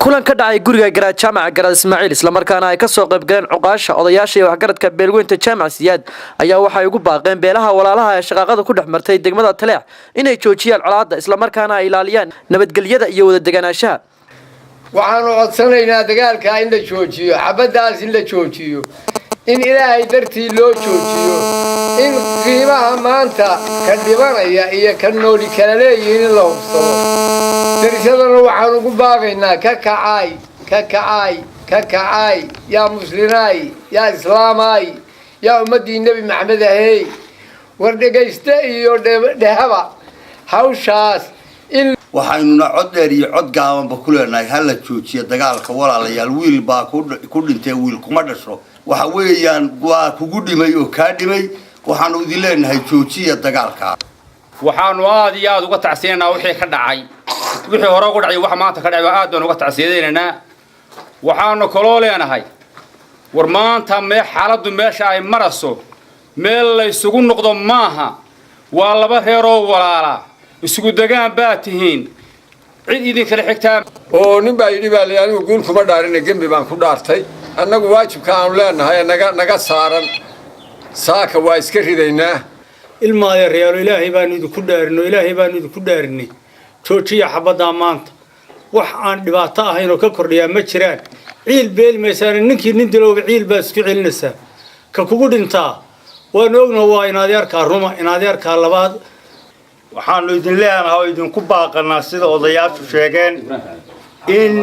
kulan ka dhacay guriga garaad jaamaca garaad Ismaaciil isla markaana ay ka soo qayb galeen cuqaasha odayaasha iyo waxgaradka beelweynta jaamac siyaad ayaa waxay ugu baaqeen beelaha walaalaha ee shaqaqada ku dhaxmartay degmada Taleex inay joojiyaan colaadda isla markaana ay ilaaliyaan nabadgelyada iyo wada deganaanshaha waxaanu codsanaynaa dagaalka in la joojiyo xabadaas in la joojiyo in ilaahay dartii loo joojiyo in qiimaha maanta ka dhibanaya iyo ka nooli kala leeyihiin in la hubsado darsadana waxaan ugu baaqaynaa ka kacay yaa muslinaay yaa islaamaay yaa ummadii nebi maxamed ahey war dhegayste iyo dhehaba hawshaas in waxaynuna cod dheer iyo cod gaabanba ku leenahay hala joojiyo dagaalka walaalayaal wiil baa ku dhintay wiil kuma dhasho waxa weeyaan waa kugu dhimay oo ka dhimay waxaanu idin leenahay joojiya dagaalka waxaanu aad iyo aad uga tacsiyeynaa wixii ka dhacay wixii hore uga dhacay wax maanta ka dhacay aad baan uga tacsiyeynaa waxaanu kaloo leenahay war maanta xaaladdu meesha ay maraso meel la isugu noqdo maaha waa laba reer oo walaala isugu degaan baa tihiin cid idin kala xigtaa oo nin baa yidhi baa anigu guul kuma dhaarin gembi baan ku dhaartay annagu waajibka aanu leenahay naga saaran saaka waa iska ridaynaa ilmaaya reero ilaahay baanu idinku dhaarinay joojiya xabaddaa maanta wax aan dhibaato ahayn oo ka kordhiyaa ma jiraan ciil beeli maysaan ninkii nin dilowba ciil baa isku celinaysaa ka kugu dhintaa waanu ognahay waa inadeerkaa ruma inadeerkaa labaad waxaanu idin leenahay oo idinku baaqanaa sida odayaashu sheegeen in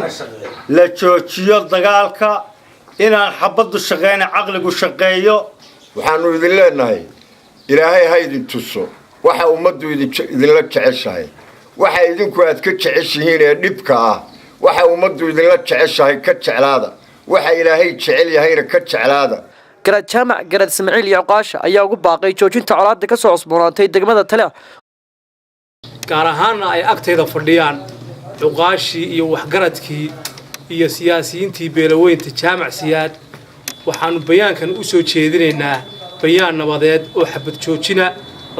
la joojiyo dagaalka inaan xabaddu shaqeyn caqligu shaqeeyo waxaanu idin leenahay ilaahay ha idin tuso waxa ummaddu idinla jeceshahay waxa idinku aad ka jeceshihiin ee dhibka ah waxa ummaddu idinla jeceshahay ka jeclaada waxa ilaahay jecel yahayna ka jeclaada garaad jaamac garaad Ismaaciil iyo cuqaasha ayaa ugu baaqay joojinta colaadda ka soo cusboonaatay degmada Taleex gaar ahaanna ay agteeda fadhiyaan cuqaashii iyo waxgaradkii iyo siyaasiyiintii beelaweynta jaamac siyaad waxaanu bayaankan u soo jeedinaynaa bayaan nabadeed oo xabad joojina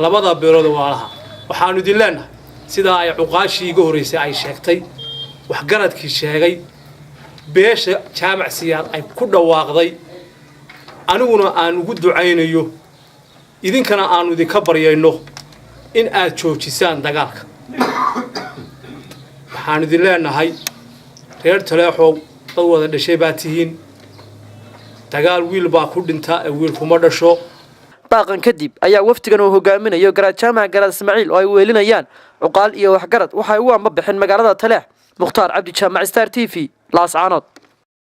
labada beelood walaalaha waxaanu idin leenahay sida ay cuqaashii iga horeysay ay sheegtay waxgaradkii sheegay beesha jaamac siyaad ay ku dhawaaqday aniguna aan ugu ducaynayo idinkana aanu idinka baryayno in aad joojisaan dagaalka waxaan idin leenahay reer Taleexow dad wada dhashay baa tihiin dagaal wiil baa ku dhinta ee wiil kuma dhasho baaqan kadib ayaa waftigan uu hogaaminayo garaad jaamac garaad Ismaaciil oo ay weelinayaan cuqaal iyo waxgarad waxay ugu amba bixin magaalada Taleex Mukhtaar Cabdi Jaamac Star TV Laascaanood